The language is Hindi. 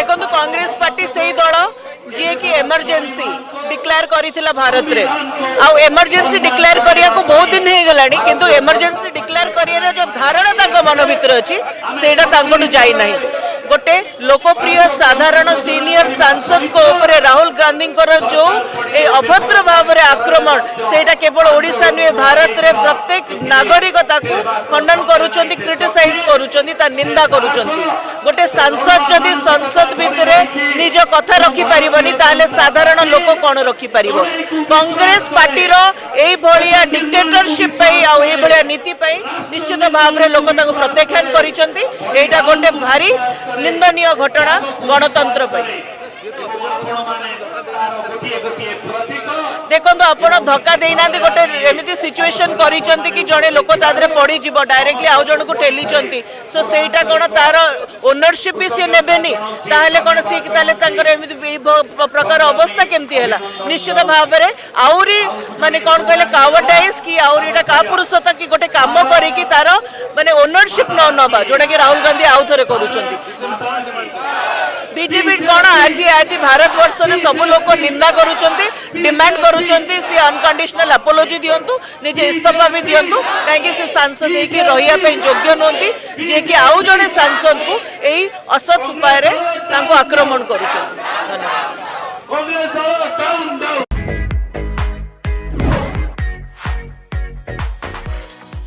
देखो कांग्रेस पार्टी से ही दल जी की एमरजेंसी डिक्लेयर करिथिला भारत रे आउ एमरजेंसी डिक्लेयर करिया को बहुत दिन हो गलानी किंतु एमरजेंसी डिक्लेयर करिया जो धारणा तांको मन भितर अछि सेटा तांको जाई नाही गोटे लोकप्रिय साधारण सीनियर सांसद को ऊपर राहुल गांधी जो ए अभद्र भाव में आक्रमण सेटा केवल ओडिशा नुहे भारत रे प्रत्येक नागरिकता को खंडन करुचंती क्रिटिसाइज करुचंती ता निंदा करुचंती गोटे सांसद जदि संसद भितर निज कथा रखि परिबनी ताले साधारण लोक कोन रखि परिबो कांग्रेस पार्टी रो एई भलिया डिक्टेटरशिप पई आ एई भलिया नीति पई निश्चित भाव रे लोक ताको प्रत्याख्यान करिसंती एटा गोटे भारी निंदनीय घटना गणतंत्र पई देखो आपण धक्का देना गोटे एमती सिचुएशन करिसंती कि जड़े लोक तादरे पड़ी जीव डायरेक्टली आउ जन को ठेली सो सेटा कौन तार ओनरशिप भी सी नेबेनी ताहले कौन सी एमती प्रकार अवस्था केमती है निश्चित भाव में आउरी माने कौन कहले कावटाइज कि आउरीटा कापुरुषता कि गोटे काम करी तार माने ओनरशिप न नबा जोटा कि राहुल गांधी आउ थरे करूछंती बीजेपी कौन आज आज भारत वर्ष में सब लोग निंदा करुचंती डिमांड करुचंती सी अनकंडीशनल अपोलोजी दियंतु निजे इस्तीफा भी दियंतु कहीं से सांसद होगी रहिया पे योग्य नुहति जे कि आउ जड़े सांसद को यही असत उपाय आक्रमण करुचंती। धन्यवाद।